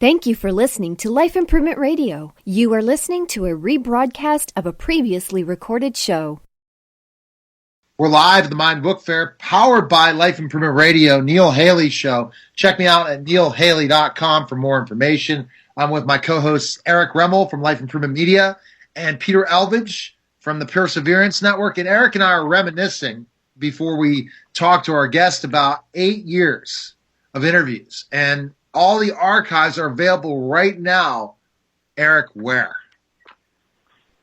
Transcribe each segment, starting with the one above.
Thank you for listening to Life Improvement Radio. You are listening to a rebroadcast of a previously recorded show. We're live at the Miami Book Fair, powered by Life Improvement Radio, Neil Haley Show. Check me out at neilhaley.com for more information. I'm with my co-hosts Eric Remmel from Life Improvement Media and Peter Elvidge from the Perseverance Network. And Eric and I are reminiscing before we talk to our guest about 8 years of interviews. And all the archives are available right now. Eric, where?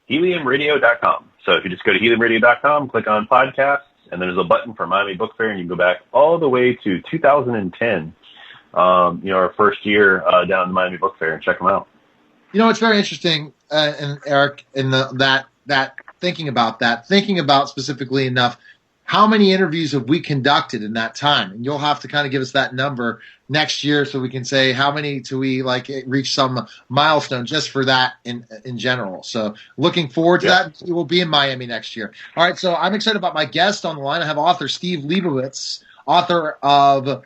Heliumradio.com. So if you just go to heliumradio.com, click on podcasts, and there's a button for Miami Book Fair, and you can go back all the way to 2010, our first year down at the Miami Book Fair, and check them out. You know, it's very interesting, and Eric, in that thinking about specifically enough, how many interviews have we conducted in that time? And you'll have to kind of give us that number next year so we can say how many till we reach some milestone just for that in general. So looking forward to that. We will be in Miami next year. All right, so I'm excited about my guest on the line. I have author Steve Liebowitz, author of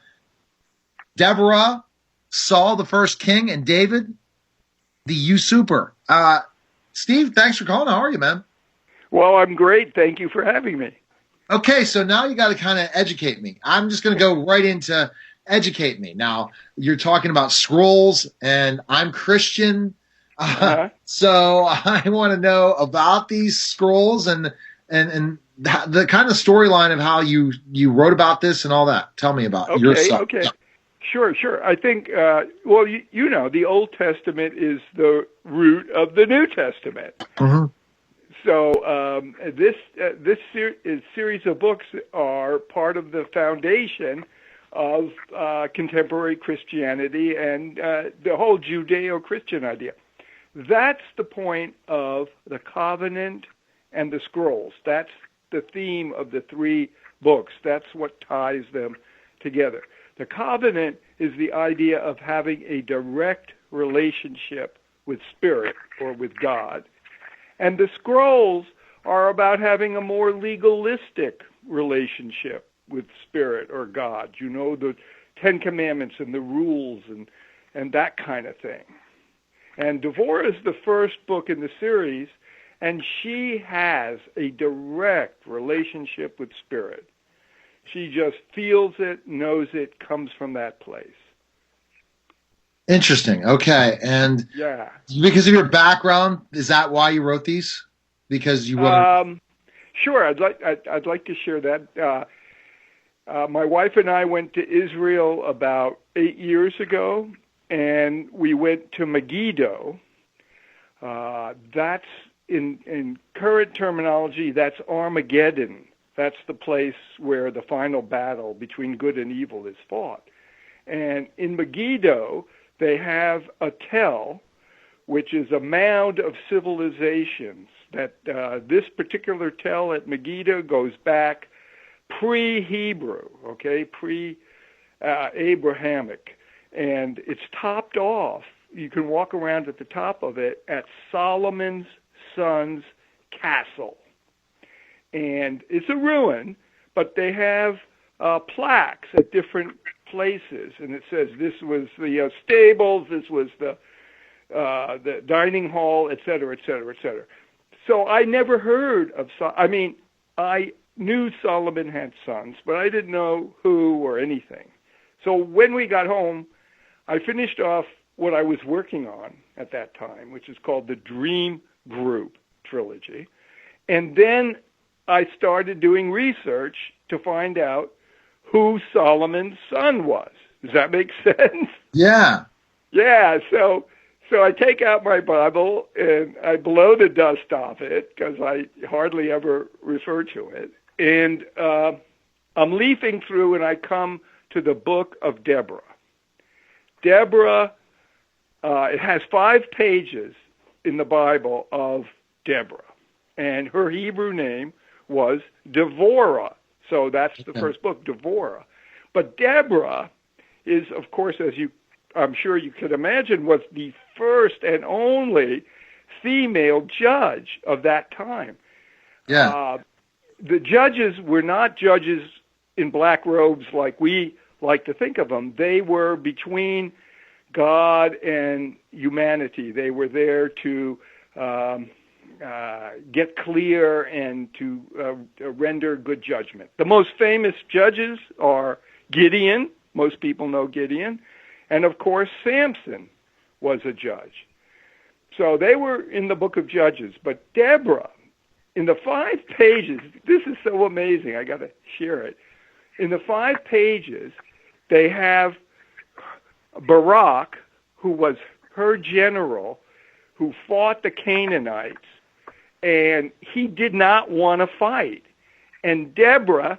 Deborah, Saul the First King, and David the Usurper. Steve, thanks for calling. How are you, man? Well, I'm great. Thank you for having me. Okay, so now you got to kind of educate me. I'm just going to go right into educate me. Now, you're talking about scrolls, and I'm Christian, so I want to know about these scrolls and the kind of storyline of how you wrote about this and all that. Tell me about yourself. Okay, sure. I think, the Old Testament is the root of the New Testament. Mm-hmm. So this series of books are part of the foundation of contemporary Christianity and the whole Judeo-Christian idea. That's the point of the covenant and the scrolls. That's the theme of the three books. That's what ties them together. The covenant is the idea of having a direct relationship with Spirit or with God. And the scrolls are about having a more legalistic relationship with Spirit or God. You know, the Ten Commandments and the rules and that kind of thing. And Deborah is the first book in the series, and she has a direct relationship with Spirit. She just feels it, knows it, comes from that place. Interesting. Okay, and because of your background, is that why you wrote these? Because you want Sure. I'd like to share that. My wife and I went to Israel about 8 years ago, and we went to Megiddo. That's in current terminology, that's Armageddon. That's the place where the final battle between good and evil is fought. And in Megiddo, they have a tell, which is a mound of civilizations. That this particular tell at Megiddo goes back pre-Hebrew, pre-Abrahamic. And it's topped off. You can walk around at the top of it at Solomon's son's castle. And it's a ruin, but they have plaques at different places, and it says this was the stables, this was the dining hall, et cetera, et cetera, et cetera. So I never heard of. I knew Solomon had sons, but I didn't know who or anything. So when we got home, I finished off what I was working on at that time, which is called the Dream Group trilogy, and then I started doing research to find out who Solomon's son was. Does that make sense? Yeah. Yeah, so I take out my Bible and I blow the dust off it because I hardly ever refer to it. And I'm leafing through and I come to the book of Deborah. Deborah, it has 5 pages in the Bible of Deborah. And her Hebrew name was Devorah. So that's the first book, Devorah. But Deborah is, of course, I'm sure you could imagine, was the first and only female judge of that time. Yeah. The judges were not judges in black robes like we like to think of them. They were between God and humanity. They were there to get clear and to render good judgment. The most famous judges are Gideon. Most people know Gideon. And, of course, Samson was a judge. So they were in the book of Judges. But Deborah, in the 5 pages, this is so amazing. I got to share it. In the 5 pages, they have Barak, who was her general, who fought the Canaanites, and he did not want to fight. And Deborah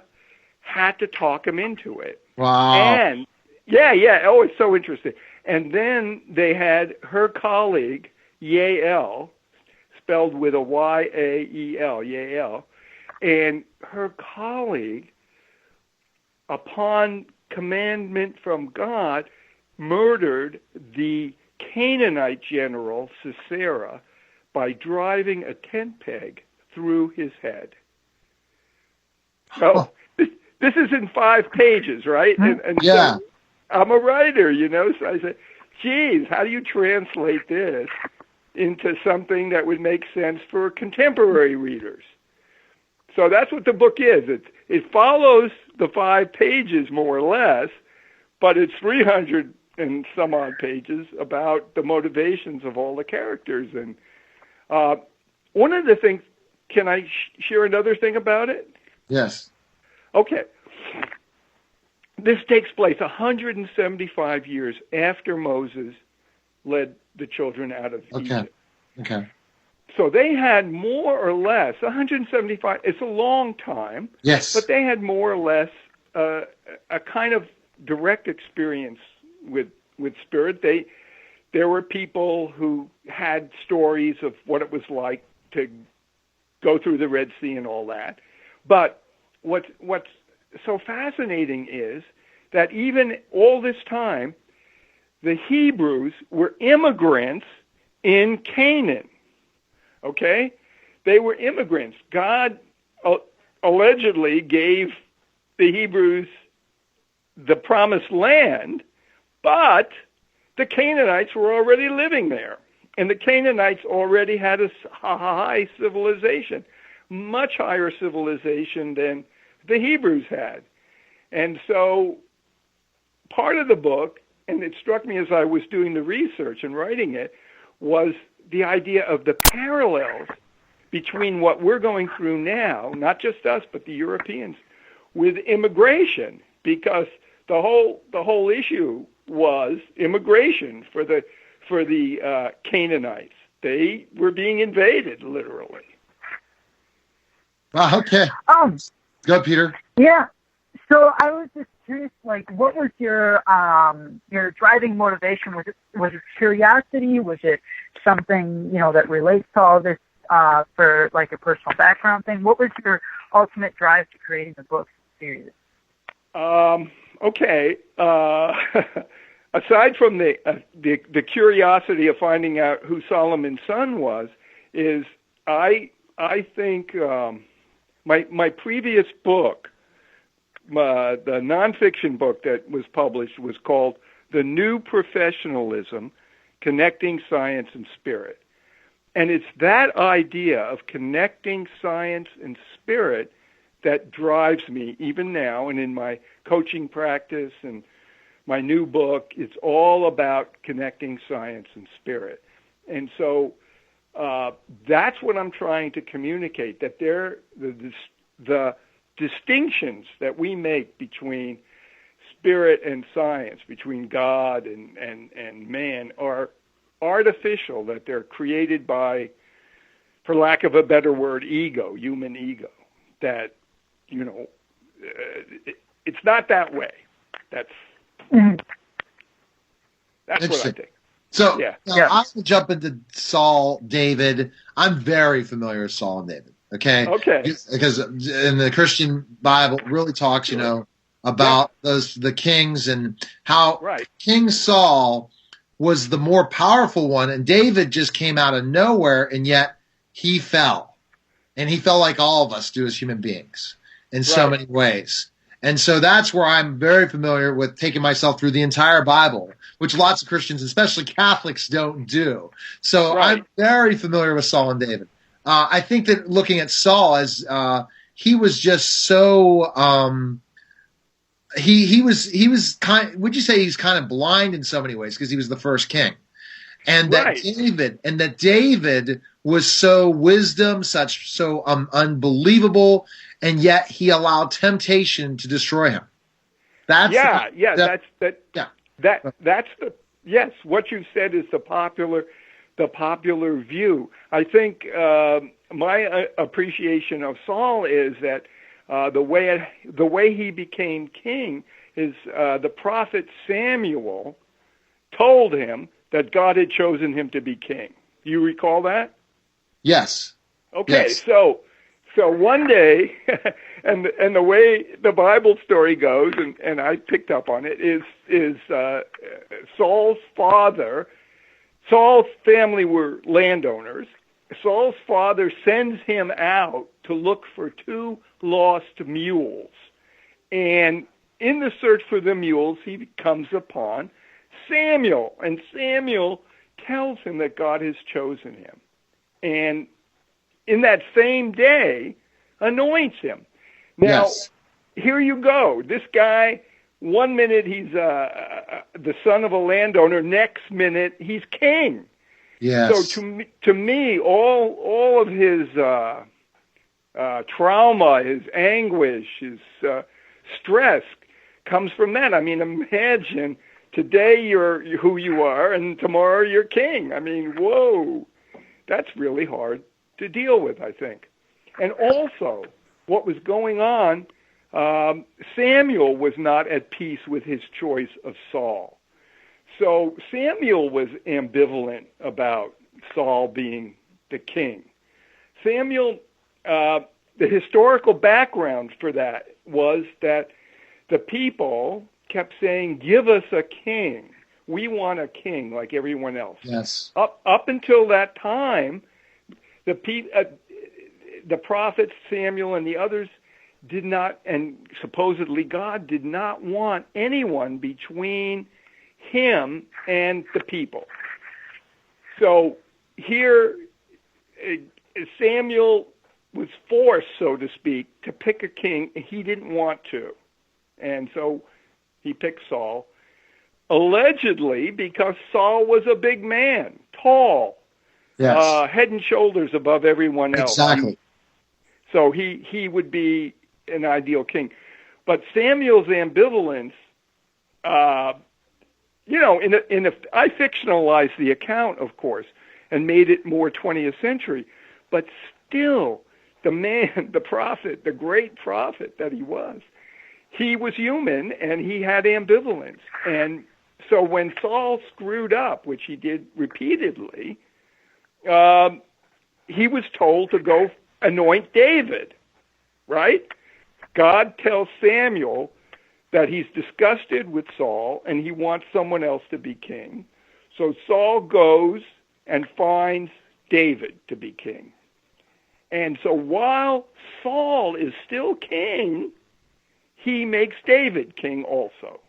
had to talk him into it. Wow. And yeah. Oh, it's so interesting. And then they had her colleague, Yael, spelled with a Y-A-E-L, Yael, and her colleague, upon commandment from God, murdered the Canaanite general, Sisera, by driving a tent peg through his head. So this is in 5 pages, right? And yeah. So I'm a writer, so I said, geez, how do you translate this into something that would make sense for contemporary readers? So that's what the book is. It follows the 5 pages more or less, but it's 300 and some odd pages about the motivations of all the characters. And one of the things, can I share another thing about it? Yes. Okay. This takes place 175 years after Moses led the children out of Egypt. Okay. So they had more or less 175. It's a long time. Yes. But they had more or less a kind of direct experience with spirit. There were people who had stories of what it was like to go through the Red Sea and all that. But what's so fascinating is that even all this time, the Hebrews were immigrants in Canaan. Okay? They were immigrants. God allegedly gave the Hebrews the promised land, but the Canaanites were already living there. And the Canaanites already had a high civilization, much higher civilization than the Hebrews had. And so part of the book, and it struck me as I was doing the research and writing it, was the idea of the parallels between what we're going through now, not just us, but the Europeans, with immigration, because the whole issue was immigration for the Canaanites. They were being invaded, literally. Okay. Go, Peter. Yeah. So I was just curious, what was your driving motivation? Was it curiosity? Was it something that relates to all this for a personal background thing? What was your ultimate drive to creating the book series? Okay. Aside from the curiosity of finding out who Solomon's son was, is I think my previous book, the nonfiction book that was published, was called The New Professionalism, Connecting Science and Spirit. And it's that idea of connecting science and spirit that drives me even now, and in my coaching practice and my new book, it's all about connecting science and spirit. And so that's what I'm trying to communicate, that the distinctions that we make between spirit and science, between God and man, are artificial, that they're created by, for lack of a better word, ego, human ego, that, it's not that way. That's what I think. So I'm going to jump into Saul, David. I'm very familiar with Saul and David. Okay. Because in the Christian Bible, it really talks, about the kings and how King Saul was the more powerful one, and David just came out of nowhere, and yet he fell. And he fell like all of us do as human beings in so many ways. And so that's where I'm very familiar with taking myself through the entire Bible, which lots of Christians, especially Catholics, don't do. So Right. I'm very familiar with Saul and David. I think that looking at Saul as he was just so he was kind. Would you say he's kind of blind in so many ways because he was the first king, and Right. that David was so unbelievable, and yet he allowed temptation to destroy him. That's yes. What you said is the popular view. I think my appreciation of Saul is that the way he became king is the prophet Samuel told him that God had chosen him to be king. Do you recall that? Yes. Okay, yes. So one day, and the way the Bible story goes, and I picked up on it, is Saul's family were landowners. Saul's father sends him out to look for 2 lost mules. And in the search for the mules, he comes upon Samuel. And Samuel tells him that God has chosen him. And in that same day, anoints him. Now, Here you go. This guy, one minute he's the son of a landowner, next minute he's king. Yes. So to me, all of his trauma, his anguish, his stress comes from that. I mean, imagine today you're who you are, and tomorrow you're king. I mean, whoa, that's really hard to deal with, I think. And also, what was going on, Samuel was not at peace with his choice of Saul. So Samuel was ambivalent about Saul being the king. Samuel, the historical background for that was that the people kept saying, "Give us a king. We want a king like everyone else." Yes. Up until that time, the prophets Samuel and the others did not, and supposedly God did not want anyone between him and the people. So here, Samuel was forced, so to speak, to pick a king. He didn't want to. And so he picked Saul, allegedly because Saul was a big man, tall, head and shoulders above everyone else. Exactly. So he would be an ideal king. But Samuel's ambivalence, I fictionalized the account, of course, and made it more 20th century. But still, the man, the prophet, the great prophet that he was human, and he had ambivalence. And so when Saul screwed up, which he did repeatedly, he was told to go anoint David, right? God tells Samuel that he's disgusted with Saul and he wants someone else to be king. So Saul goes and finds David to be king. And so while Saul is still king, he makes David king also.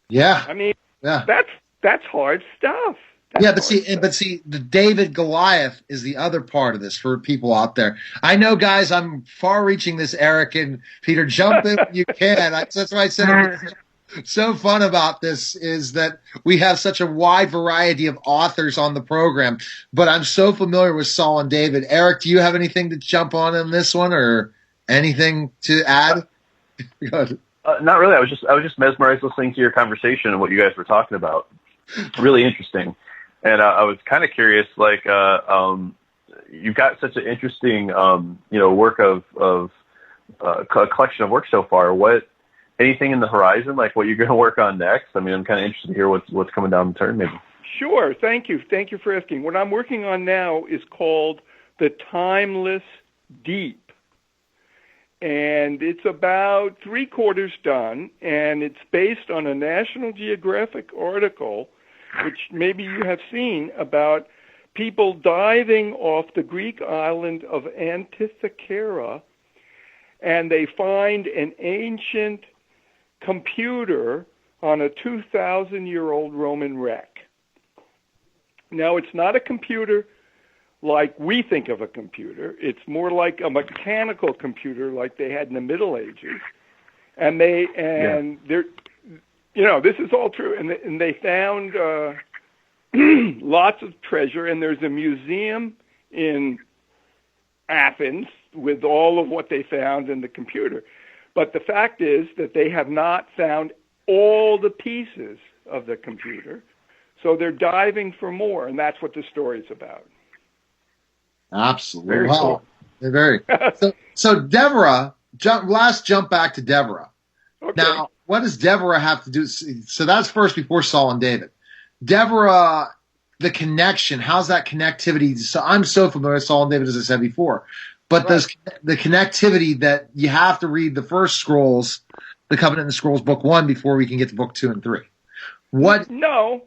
Yeah. I mean, that's hard stuff. But see, the David Goliath is the other part of this for people out there. I know, guys, I'm far-reaching this, Eric and Peter. Jump in when you can. That's why I said so fun about this is that we have such a wide variety of authors on the program. But I'm so familiar with Saul and David. Eric, do you have anything to jump on this one, or anything to add? Not really. I was just mesmerized listening to your conversation and what you guys were talking about. Really interesting. And I was kind of curious, like, you've got such an interesting, work of a collection of work so far. Anything in the horizon, like what you're going to work on next? I mean, I'm kind of interested to hear what's coming down the turn, maybe. Sure. Thank you. Thank you for asking. What I'm working on now is called The Timeless Deep. And it's about 3/4 done, and it's based on a National Geographic article, which maybe you have seen, about people diving off the Greek island of Antikythera and they find an ancient computer on a 2,000-year-old Roman wreck. Now, it's not a computer like we think of a computer. It's more like a mechanical computer like they had in the Middle Ages. And they're, this is all true. And they found lots of treasure, and there's a museum in Athens with all of what they found in the computer. But the fact is that they have not found all the pieces of the computer, so they're diving for more, and that's what the story's about. Absolutely. Very cool. Very. So Deborah, jump back to Deborah. Okay. Now, what does Deborah have to do? So that's first before Saul and David. Deborah, the connection, how's that connectivity? So I'm so familiar with Saul and David, as I said before, but the connectivity that you have to read the first scrolls, the Covenant and the Scrolls, book 1, before we can get to book 2 and 3. What? No,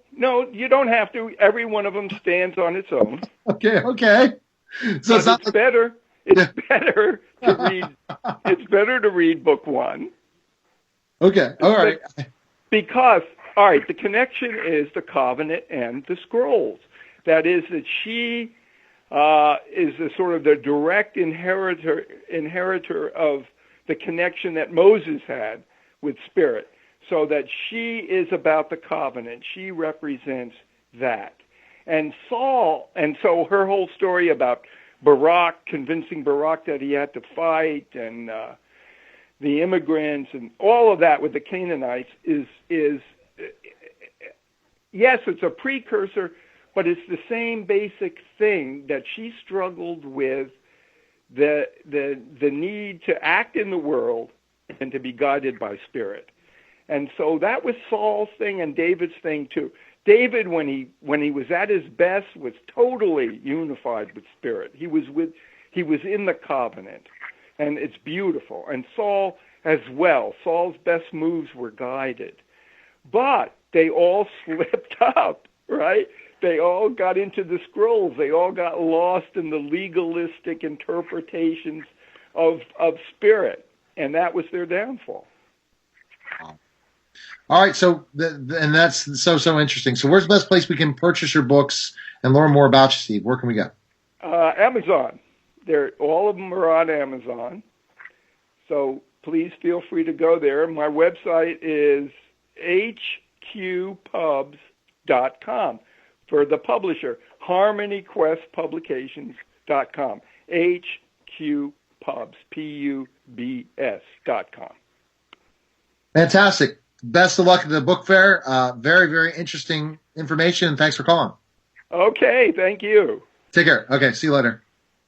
you don't have to. Every one of them stands on its own. Okay. So it's better. It's better to read. It's better to read book 1. Okay. All right. Because, all right, the connection is the Covenant and the Scrolls. That is that she is the sort of the direct inheritor of the connection that Moses had with Spirit. So that she is about the covenant. She represents that. And so her whole story about Barak, convincing Barak that he had to fight, and the immigrants, and all of that with the Canaanites is yes, it's a precursor, but it's the same basic thing that she struggled with, the need to act in the world and to be guided by Spirit. And so that was Saul's thing and David's thing too. David, when he was at his best, was totally unified with Spirit. He was in the covenant, and it's beautiful. And Saul as well. Saul's best moves were guided, but they all slipped up, right? They all got into the scrolls. They all got lost in the legalistic interpretations of Spirit, and that was their downfall. All right, so and that's so interesting. So where's the best place we can purchase your books and learn more about you, Steve? Where can we go? Amazon. All of them are on Amazon. So please feel free to go there. My website is hqpubs.com for the publisher, HarmonyQuestPublications.com. hqpubs, Pubs.com. Fantastic. Best of luck at the book fair. Very, very interesting information, and thanks for calling. Okay, thank you. Take care. Okay, see you later.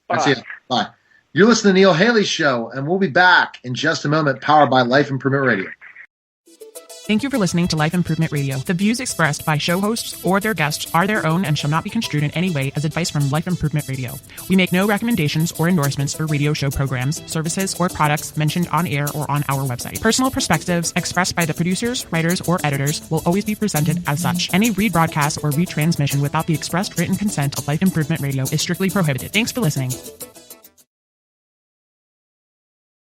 Bye. See you. Bye. You're listening to Neil Haley Show, and we'll be back in just a moment, powered by Life Improvement Radio. Thank you for listening to Life Improvement Radio. The views expressed by show hosts or their guests are their own and shall not be construed in any way as advice from Life Improvement Radio. We make no recommendations or endorsements for radio show programs, services, or products mentioned on air or on our website. Personal perspectives expressed by the producers, writers, or editors will always be presented as such. Any rebroadcast or retransmission without the expressed written consent of Life Improvement Radio is strictly prohibited. Thanks for listening.